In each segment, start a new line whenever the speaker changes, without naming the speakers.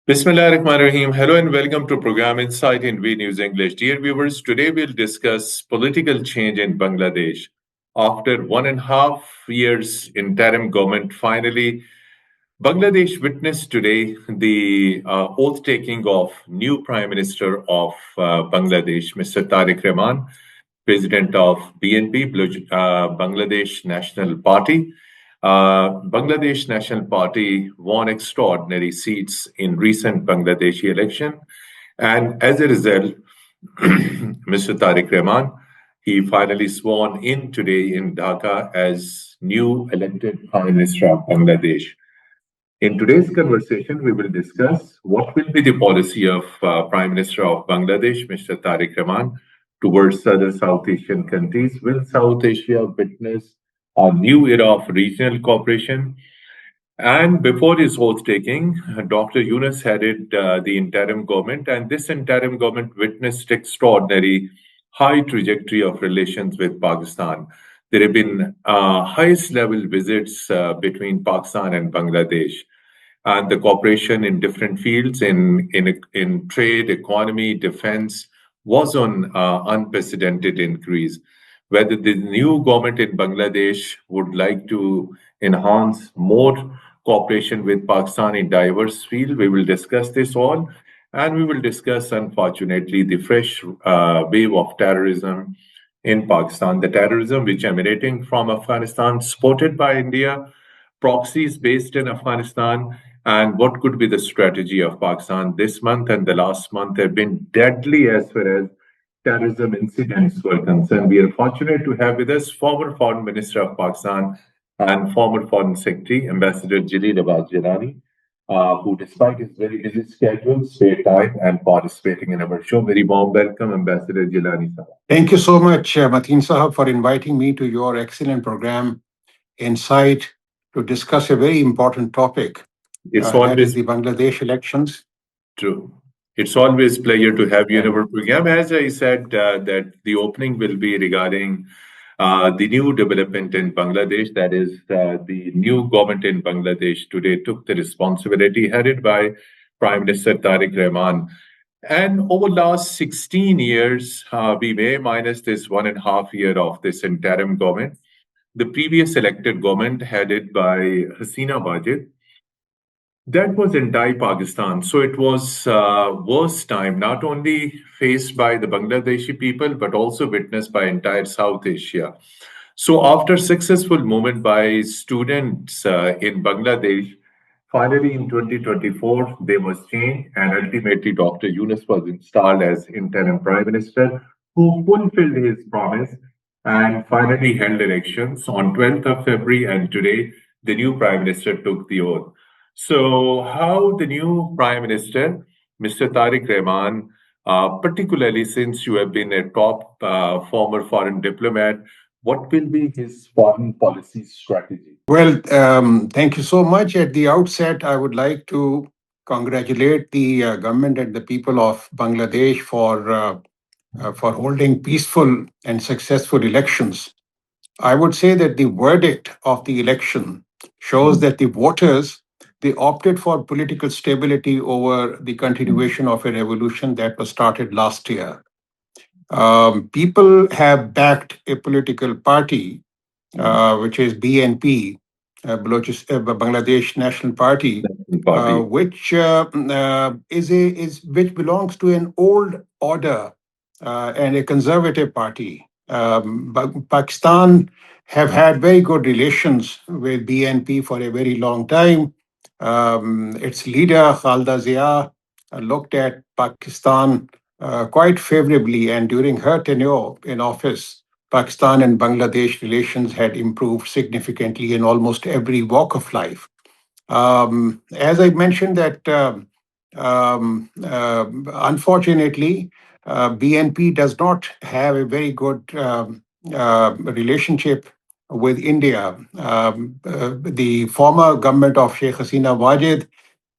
Bismillahirrahmanirrahim. Hello and welcome to program Insight in V News English. Dear viewers, today we'll discuss political change in Bangladesh. After 1.5 years interim government, finally, Bangladesh witnessed today the oath taking of new Prime Minister of Bangladesh, Mr. Tariq Rahman, President of BNP, Bangladesh National Party. Bangladesh National Party won extraordinary seats in recent Bangladeshi election, and as a result, Mr. Tariq Rahman, he finally sworn in today in Dhaka as new elected Prime Minister of Bangladesh. In today's conversation, we will discuss what will be the policy of Prime Minister of Bangladesh, Mr. Tariq Rahman, towards other South Asian countries. Will South Asia witness a new era of regional cooperation? And before his oath taking, Dr. Yunus headed the interim government, and this interim government witnessed extraordinary high trajectory of relations with Pakistan. There have been highest level visits between Pakistan and Bangladesh, and the cooperation in different fields in trade, economy, defense was on unprecedented increase. Whether the new government in Bangladesh would like to enhance more cooperation with Pakistan in diverse fields, we will discuss this all, and we will discuss, unfortunately, the fresh wave of terrorism in Pakistan, the terrorism which emanating from Afghanistan, supported by India, proxies based in Afghanistan, and what could be the strategy of Pakistan this month and the last month have been deadly as far as terrorism incidents were concerned. We are fortunate to have with us former Foreign Minister of Pakistan and former Foreign Secretary, Ambassador Jalil Abbas Jilani, who, despite his very busy schedule, spare time and participating in our show. Very warm welcome, Ambassador Jilani.
Thank you so much, Mateen Sahab, for inviting me to your excellent program, Insight, to discuss a very important topic. That is the Bangladesh elections.
True. It's always pleasure to have you in our program. As I said, that the opening will be regarding the new development in Bangladesh. That is, the new government in Bangladesh today took the responsibility headed by Prime Minister Tariq Rahman. And over last 16 years, we may minus this 1.5 year of this interim government. The previous elected government headed by Hasina Wajid, that was entire Pakistan. So it was worst time, not only faced by the Bangladeshi people, but also witnessed by entire South Asia. So after successful movement by students in Bangladesh, finally in 2024, there was change, and ultimately Dr. Yunus was installed as interim prime minister, who fulfilled his promise and finally held elections on 12th of February, and today the new prime minister took the oath. So, how the new Prime Minister, Mr. Tariq Rahman, particularly since you have been a top former foreign diplomat, what will be his foreign policy strategy?
Well, thank you so much. At the outset, I would like to congratulate the government and the people of Bangladesh for holding peaceful and successful elections. I would say that the verdict of the election shows that the voters, they opted for political stability over the continuation of a revolution that was started last year. People have backed a political party, which is BNP, Bangladesh National Party, which which belongs to an old order and a conservative party. Pakistan have had very good relations with BNP for a very long time. Its leader, Khalda Zia, looked at Pakistan quite favorably, and during her tenure in office, Pakistan and Bangladesh relations had improved significantly in almost every walk of life. As I mentioned, that unfortunately, BNP does not have a very good relationship with India. The former government of Sheikh Hasina Wajid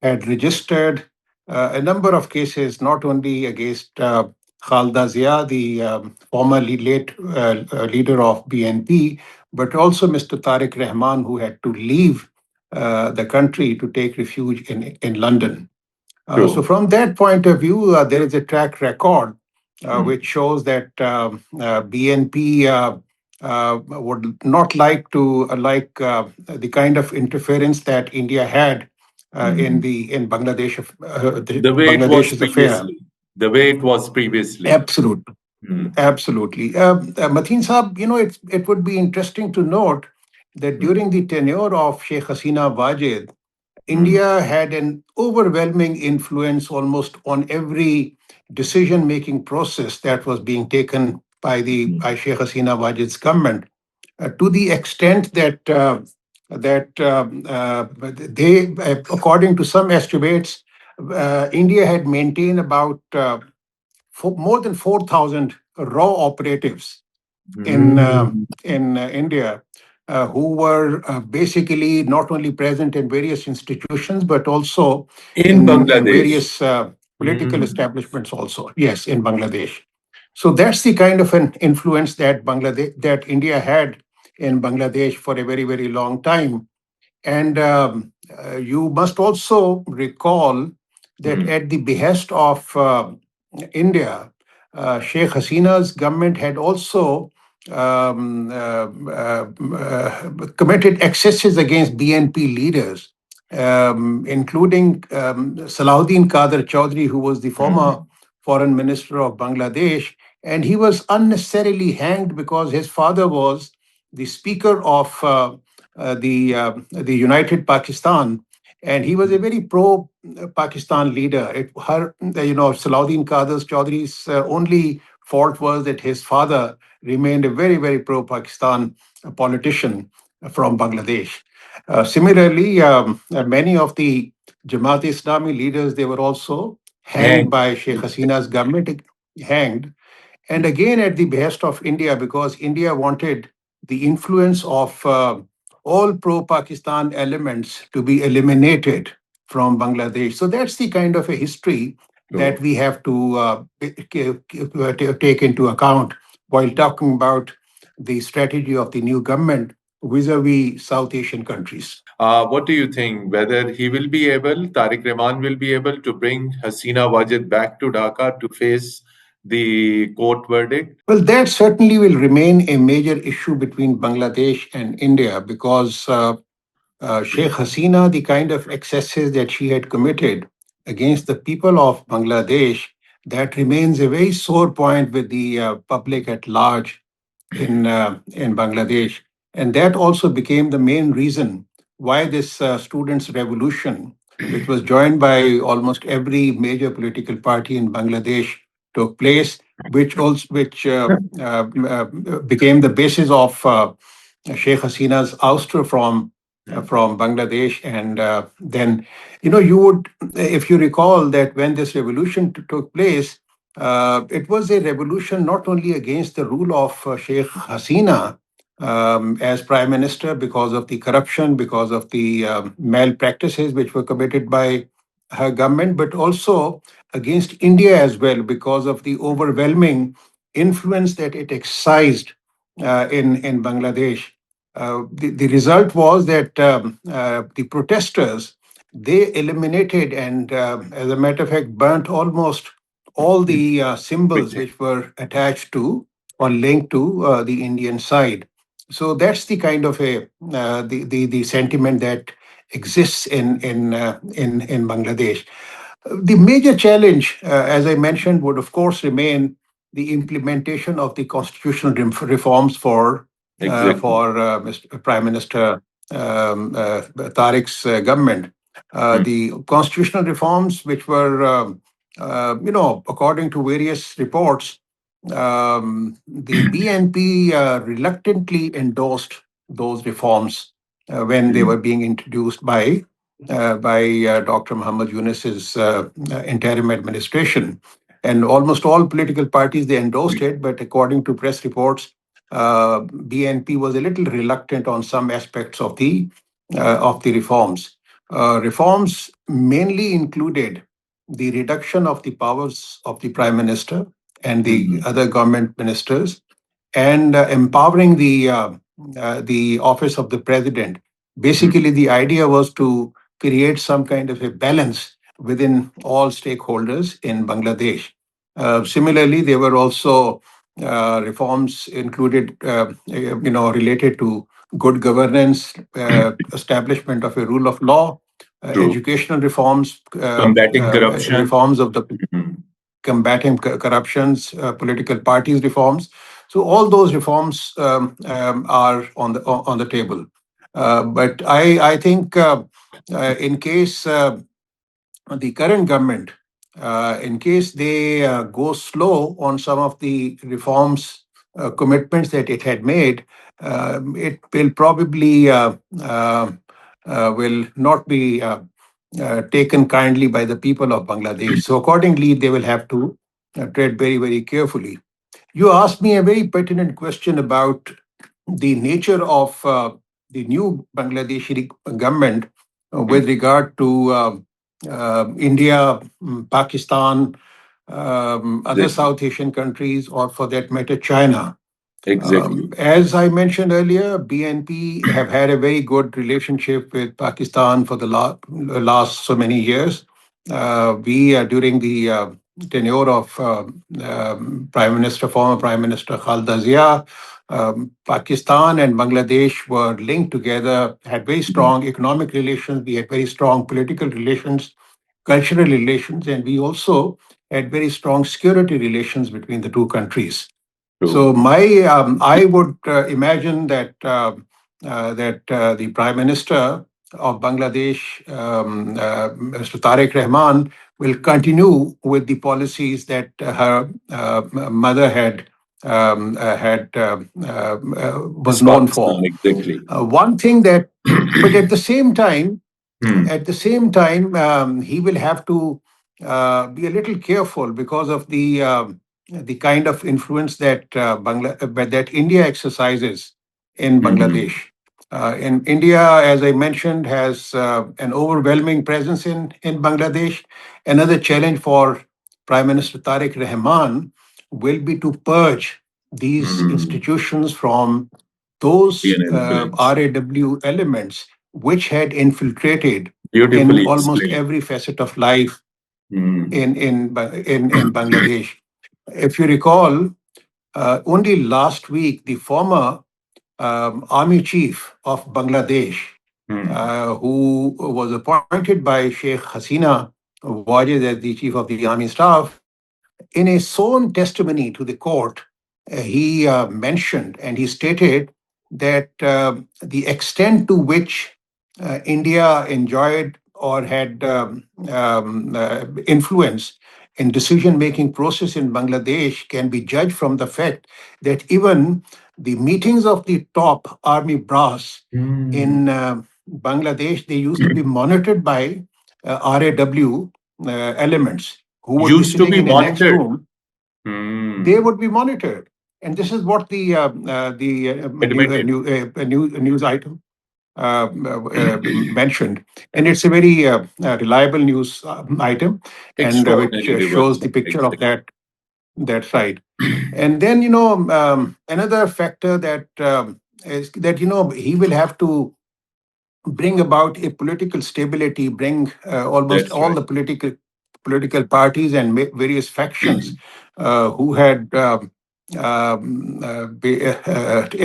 had registered a number of cases, not only against Khalda Zia, the formerly late leader of BNP, but also Mr. Tariq Rahman, who had to leave the country to take refuge in London. So,
True.
from that point of view, there is a track record
Mm,
which shows that BNP would not like to the kind of interference that India had
mm.
in
The way it was
Bangladesh's affair.
previously. The way it was previously.
Absolutely,
Mm,
absolutely. Mateen Saab, it would be interesting to note that
mm,
during the tenure of Sheikh Hasina Wajid,
mm,
India had an overwhelming influence almost on every decision-making process that was being taken
mm,
by Sheikh Hasina Wajid's government, to the extent that they, according to some estimates, India had maintained about more than 4,000 raw operatives
mm.
in India, who were basically not only present in various institutions but also
In
in
Bangladesh.
various political
Mm,
establishments. Also, yes, in Bangladesh. So that's the kind of an influence that India had in Bangladesh for a very very long time. And you must also recall that
mm,
at the behest of India, Sheikh Hasina's government had also committed excesses against BNP leaders, including Salahuddin Kader Chaudhry, who was the former
mm,
foreign minister of Bangladesh. And he was unnecessarily hanged because his father was the speaker of the United Pakistan, and he was a very pro Pakistan leader. Salahuddin Qadir Chaudhry's only fault was that his father remained a very, very pro Pakistan politician from Bangladesh. Similarly, many of the Jamaat Islami leaders, they were also hanged
hang.
by Sheikh Hasina's government, hanged, and again at the behest of India, because India wanted the influence of all pro Pakistan elements to be eliminated from Bangladesh. So that's the kind of a history that
True.
we have to take into account while talking about the strategy of the new government vis-a-vis South Asian countries.
What do you think? Whether he will be able, Tariq Rahman will be able to bring Hasina Wajid back to Dhaka to face the court verdict?
Well, that certainly will remain a major issue between Bangladesh and India because Sheikh Hasina, the kind of excesses that she had committed against the people of Bangladesh, that remains a very sore point with the public at large in Bangladesh, and that also became the main reason why this students' revolution, which was joined by almost every major political party in Bangladesh, took place, which became the basis of Sheikh Hasina's ouster from Bangladesh. And then, you would, if you recall, that when this revolution took place, it was a revolution not only against the rule of Sheikh Hasina as prime minister because of the corruption, because of the malpractices which were committed by her government, but also against India as well because of the overwhelming influence that it exercised in Bangladesh. The result was that the protesters, they eliminated and, as a matter of fact, burnt almost all the symbols
Everything.
which were attached to or linked to the Indian side. So that's the kind of the sentiment that exists in Bangladesh. The major challenge, as I mentioned, would of course remain the implementation of the constitutional reforms
Exactly.
for Mr. Prime Minister Tariq's government.
Mm,
The constitutional reforms, which were, according to various reports, the BNP reluctantly endorsed those reforms when they were
mm,
being introduced by Dr. Muhammad Yunus's interim administration. And almost all political parties they endorsed it, but according to press reports, BNP was a little reluctant on some aspects of the reforms. Reforms mainly included the reduction of the powers of the prime minister and the
mm,
other government ministers, and empowering the office of the president.
mm,
Basically, the idea was to create some kind of a balance within all stakeholders in Bangladesh. Similarly, there were also reforms included, related to good governance, establishment of a rule of law,
True.
educational reforms,
Combating corruption.
reforms of the
Mhm.
combating corruptions, political parties reforms. So all those reforms are on the table. But I think in case the current government, in case they go slow on some of the reforms commitments that it had made, it will probably will not be taken kindly by the people of Bangladesh. So accordingly, they will have to tread very, very carefully. You asked me a very pertinent question about the nature of the new Bangladeshi government with regard to India, Pakistan, other
Exactly.
South Asian countries, or for that matter, China.
Exactly.
As I mentioned earlier, BNP have had a very good relationship with Pakistan for the last so many years. We, during the tenure of former Prime Minister Khalda Zia, Pakistan and Bangladesh were linked together, had very
Mhm.
strong economic relations, we had very strong political relations, cultural relations, and we also had very strong security relations between the two countries.
True.
So I would imagine that the Prime Minister of Bangladesh, Mr. Tariq Rahman, will continue with the policies that her mother was
It's
known for.
Pakistan, exactly.
One thing that, but
Hmm.
at the same time, he will have to be a little careful because of the kind of influence that that India exercises in
Mhm.
Bangladesh. In India, as I mentioned, has an overwhelming presence in Bangladesh. Another challenge for Prime Minister Tariq Rahman will be to purge these
Mhm.
institutions from those
Indian influence.
RAW elements which had infiltrated in
Beautifully
almost
explained.
every facet of life
Mhm.
in Bangladesh. If you recall, only last week the former army chief of Bangladesh,
Hmm.
who was appointed by Sheikh Hasina Wajid as the chief of the army staff, in a sworn testimony to the court, he mentioned and he stated that the extent to which India enjoyed or had influence in decision-making process in Bangladesh can be judged from the fact that even the meetings of the top army brass
Hmm.
in Bangladesh, they used to be monitored by RAW elements who would be
Used to
sitting
be
in a next
monitored.
room. They
Hmm.
would be monitored. And this is what the
Admitted.
news item mentioned. And it's a very reliable news item, and which
Extraordinary
shows the
development.
picture of
Exactly.
that side. And then, another factor that is that, he will have to bring about a political stability, bring almost
That's
all
right.
the political parties and various factions who had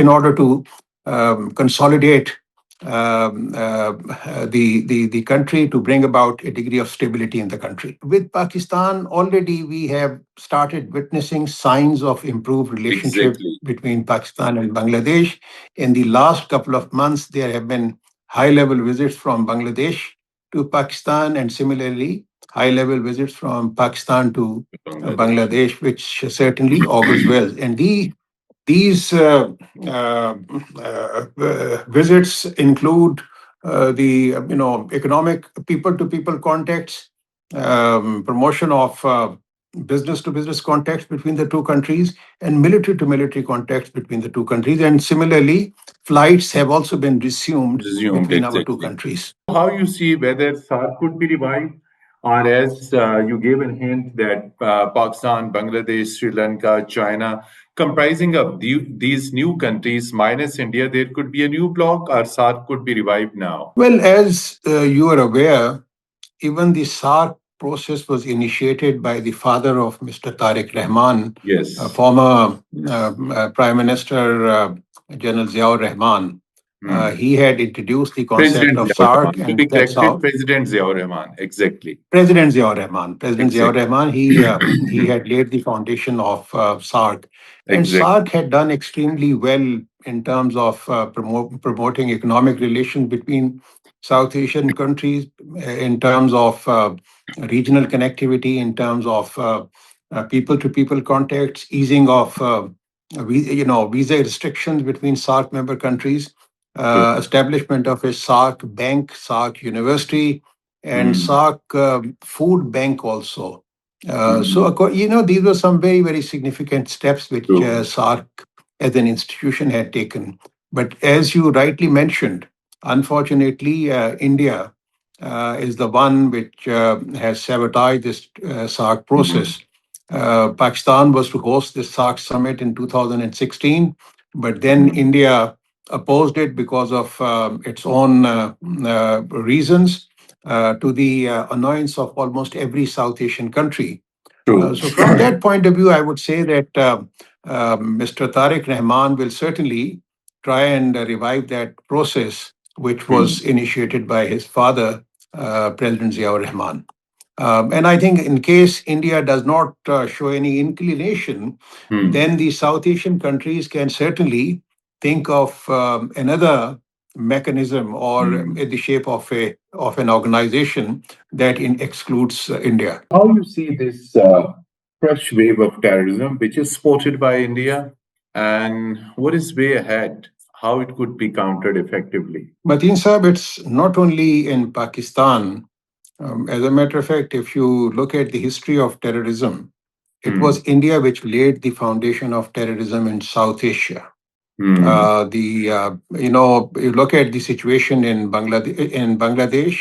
in order to consolidate the country, to bring about a degree of stability in the country. With Pakistan, already we have started witnessing signs of improved relationship
Exactly.
between Pakistan and Bangladesh. In the last couple of months, there have been high-level visits from Bangladesh to Pakistan, and similarly, high-level visits from Pakistan to
Bangladesh.
Bangladesh, which certainly augurs well. And these uh, visits include the economic people-to-people contacts, promotion of business-to-business contacts between the two countries, and military-to-military contacts between the two countries. And similarly, flights have also been resumed
Resumed,
between our two
exactly.
countries.
How you see whether SARC could be revived, or as you gave a hint that Pakistan, Bangladesh, Sri Lanka, China, comprising of these new countries minus India, there could be a new bloc, or SARC could be revived now.
Well, as you are aware, even the SARC process was initiated by the father of Mr. Tariq Rahman,
Yes.
former Prime Minister General Ziaur Rahman.
Hmm.
He had introduced the concept
President
of
Ziaur
SARC,
Rahman. To
and
be
that's
corrected,
how
President Ziaur Rahman. Exactly.
President Ziaur Rahman. President Ziaur
Exactly.
Rahman, he had laid the foundation of SARC, and
Exactly.
SARC had done extremely well in terms of promoting economic relations between South Asian countries, in terms of regional connectivity, in terms of people-to-people contacts, easing of visa restrictions between SARC member countries,
True.
establishment of a SARC bank, SARC university, and
Hmm.
SARC food bank also.
Hmm.
These were some very, very significant steps which
True.
SARC as an institution had taken. But as you rightly mentioned, unfortunately, India is the one which has sabotaged this SARC
Hmm.
process. Pakistan was to host this SARC summit in 2016, but then
Hmm.
India opposed it because of its own reasons, to the annoyance of almost every South Asian country.
True.
So, from that point of view, I would say that Mr. Tariq Rahman will certainly try and revive that process, which
Hmm.
was initiated by his father, President Ziaur Rahman. And I think, in case India does not show any inclination,
Hmm.
then the South Asian countries can certainly think of another mechanism, or
Hmm.
in the shape of an organization that excludes India.
How you see this fresh wave of terrorism, which is supported by India, and what is way ahead? How it could be countered effectively?
Mateen Saab, it's not only in Pakistan. As a matter of fact, if you look at the history of terrorism, it
Hmm.
was India which laid the foundation of terrorism in South Asia.
Hmm.
The You look at the situation in Bangladesh.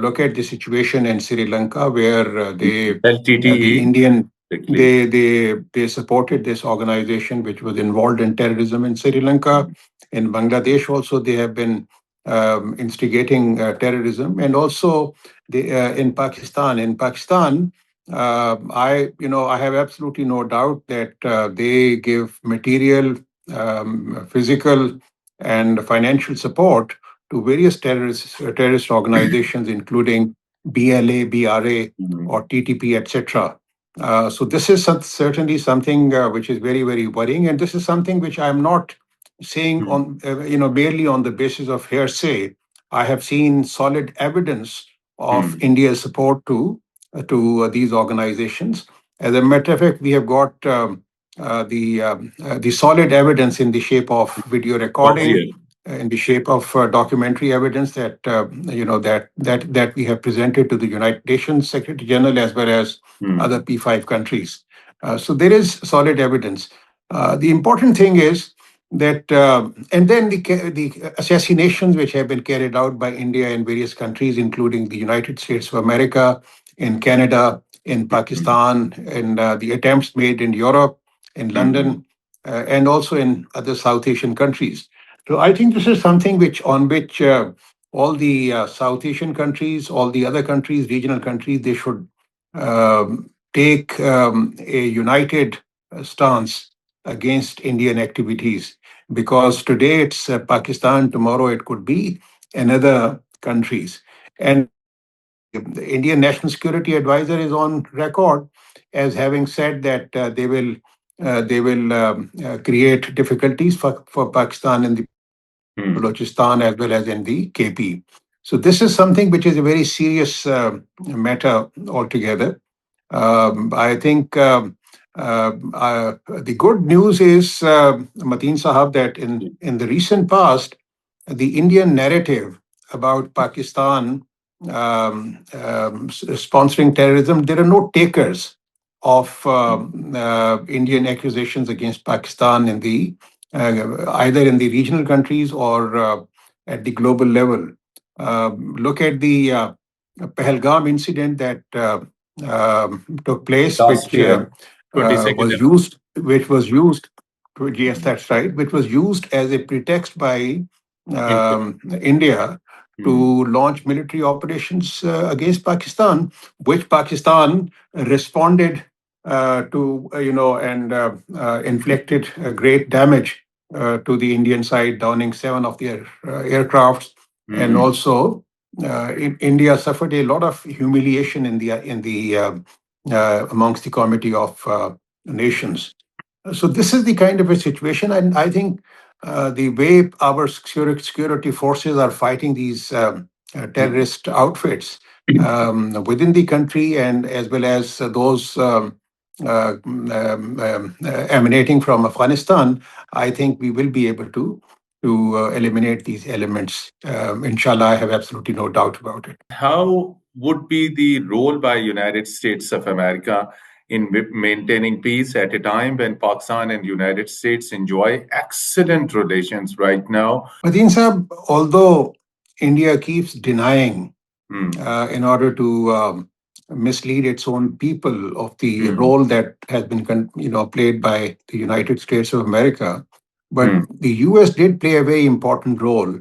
Look at the situation in Sri Lanka, where the
LTTE,
Indian
exactly.
they supported this organization which was involved in terrorism in Sri Lanka. In Bangladesh, also they have been instigating terrorism, and also in Pakistan. In Pakistan, I have absolutely no doubt that they give material, physical, and financial support to various terrorist organizations, including BLA, BRA,
Hmm.
or TTP, etc. So this is certainly something which is very, very worrying, and this is something which I'm not saying
Hmm.
on barely on the basis of hearsay. I have seen solid evidence of
Hmm.
India's support to these organizations. As a matter of fact, we have got the solid evidence in the shape of video recording,
Audio.
in the shape of documentary evidence that that we have presented to the United Nations Secretary General, as well as
Hmm.
other P5 countries. So there is solid evidence. The important thing is that, and then the assassinations which have been carried out by India in various countries, including the United States of America, in Canada, in
Hmm.
Pakistan, and the attempts made in Europe, in
Hmm.
London, and also in other South Asian countries. So I think this is something which all the South Asian countries, all the other countries, regional countries, they should take a united stance against Indian activities, because today it's Pakistan, tomorrow it could be another countries. And the Indian National Security Advisor is on record as having said that they will create difficulties for Pakistan in the
Hmm.
Balochistan, as well as in the KP. So this is something which is a very serious matter altogether. I think the good news is, Mateen Sahab, that in the recent past, the Indian narrative about Pakistan sponsoring terrorism, there are no takers of Indian accusations against Pakistan in the either in the regional countries or at the global level. Look at the Pahalgam incident that took place,
Last year, 22nd.
which was used. Yes, that's right. Which was used as a pretext by India
Hmm.
to launch military operations against Pakistan, which Pakistan responded and inflicted great damage to the Indian side, downing seven of their aircrafts, and
Hmm.
also India suffered a lot of humiliation in the amongst the Committee of Nations. So this is the kind of a situation, and I think the way our security forces are fighting these
Hmm.
terrorist outfits within the country, and as well as those emanating from Afghanistan, I think we will be able to eliminate these elements. Inshallah, I have absolutely no doubt about it.
How would be the role by United States of America in maintaining peace at a time when Pakistan and United States enjoy excellent relations right now?
Mateen Saab, although India keeps denying
Hmm.
in order to mislead its own people of the
Hmm.
role that has been played by the United States of America. But
Hmm.
the US did play a very important role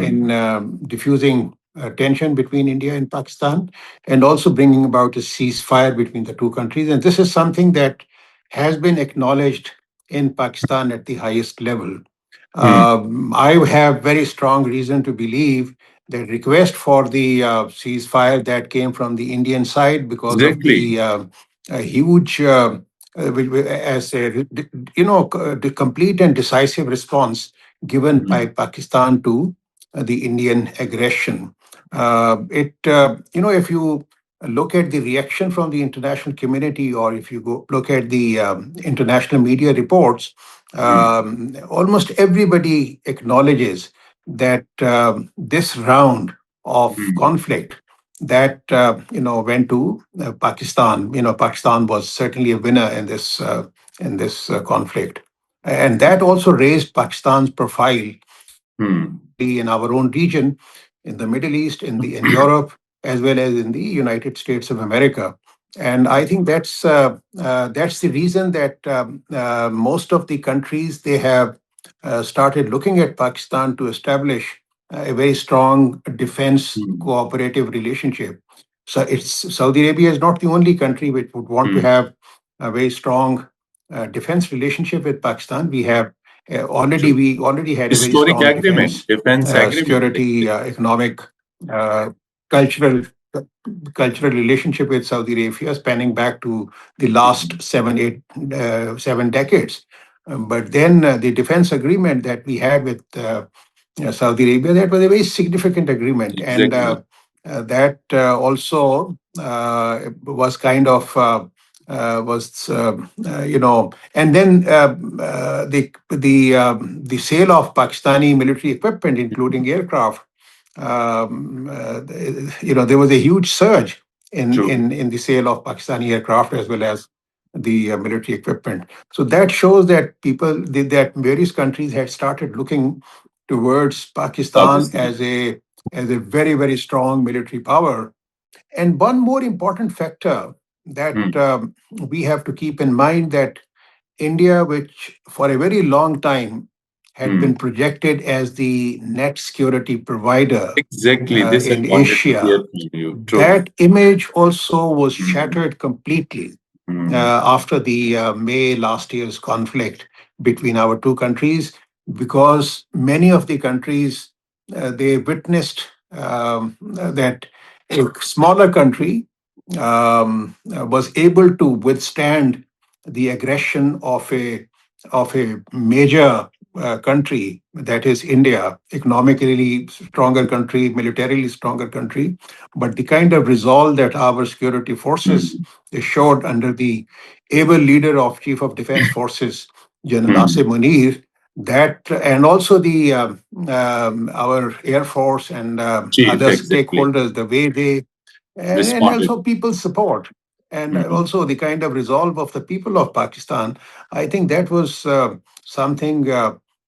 in
Hmm.
diffusing tension between India and Pakistan, and also bringing about a ceasefire between the two countries. And this is something that has been acknowledged in Pakistan at the highest level.
Hmm.
I have very strong reason to believe the request for the ceasefire that came from the Indian side, because of
Exactly.
the huge, as a, the complete and decisive response given by
Hmm.
Pakistan to the Indian aggression. If you look at the reaction from the international community, or if you go look at the international media reports,
Hmm.
almost everybody acknowledges that this round of
Hmm.
conflict that went to Pakistan. Pakistan was certainly a winner in this conflict, and that also raised Pakistan's profile, not
Hmm.
only in our own region, in the Middle East, in Europe, as well as in the United States of America. And I think that's the reason that most of the countries, they have started looking at Pakistan to establish a very strong defense
Hmm.
cooperative relationship. So it's Saudi Arabia is not the only country which would want to
Hmm.
have a very strong defense relationship with Pakistan.
True.
We already had a very
Historic
strong
agreement, defense agreement.
security, economic, uh, cultural cultural relationship with Saudi Arabia, spanning back to the last 7 decades. But then the defense agreement that we had with Saudi Arabia, that was a very significant agreement, and
Exactly.
that also was kind of was and then the sale of Pakistani military equipment, including aircraft. There was a huge surge
True.
in the sale of Pakistani aircraft as well as the military equipment. So that shows that that various countries had started looking towards Pakistan
Pakistan.
as a very, very strong military power. And one more important factor that
Hmm.
we have to keep in mind, that India, which for a very long time had
Hmm.
been projected as the net security provider
Exactly. This I
in
wanted to hear
Asia,
from you. True.
that image also was
Hmm.
shattered completely
Hmm.
after the May last year's conflict between our two countries, because many of the countries, they witnessed that a smaller country was able to withstand the aggression of a major country, that is India, economically stronger country, militarily stronger country. But the kind of resolve that our security forces,
Hmm.
they showed under the able leader of Chief of Defense Forces, General
Hmm.
Asim Munir, that, and also the our Air Force and
Chief,
other
exactly.
stakeholders, the way they, and
Responded.
also people's support, and
Hmm.
also the kind of resolve of the people of Pakistan. I think that was something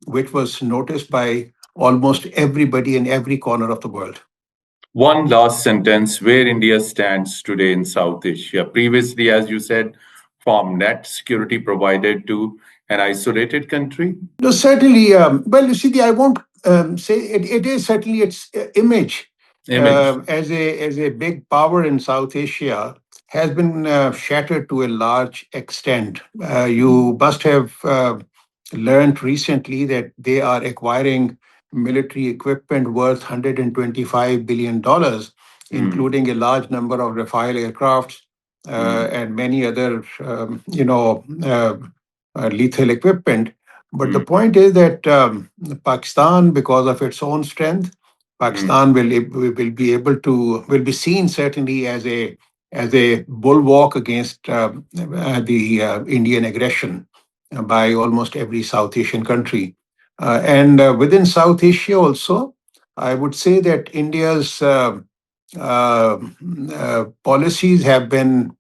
which was noticed by almost everybody in every corner of the world.
One last sentence, where India stands today in South Asia. Previously, as you said, from net security provider to an isolated country.
No, certainly. Well, you see, I won't say it is certainly its image.
Image.
as a big power in South Asia has been shattered to a large extent. You must have learned recently that they are acquiring military equipment worth $125 billion,
Mm,
including a large number of Rafale aircrafts
mm,
and many other, lethal equipment. But the
mm,
point is that Pakistan, because of its own strength,
mm.
Pakistan will be seen certainly as a bulwark against the Indian aggression by almost every South Asian country. And within South Asia also, I would say that India's uh, policies have been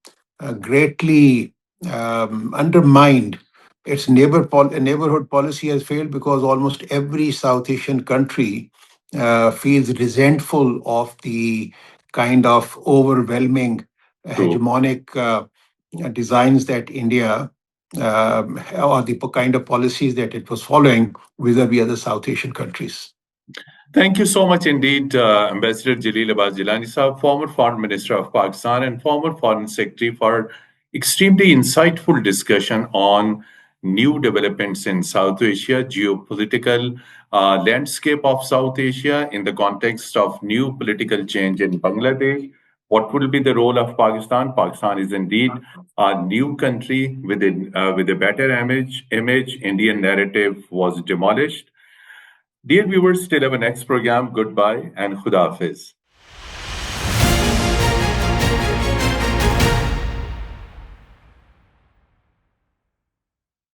greatly undermined. Its neighborhood policy has failed because almost every South Asian country feels resentful of the kind of overwhelming
True.
hegemonic designs that India or the kind of policies that it was following vis-a-vis other South Asian countries.
Thank you so much indeed, Ambassador Jalil Abbas Jilani Sahab, former Foreign Minister of Pakistan and former Foreign Secretary, for extremely insightful discussion on new developments in South Asia, geopolitical landscape of South Asia in the context of new political change in Bangladesh. What will be the role of Pakistan? Pakistan is indeed a new country with a better image. Indian narrative was demolished. Dear viewers, till our next program, goodbye and Khuda Hafiz.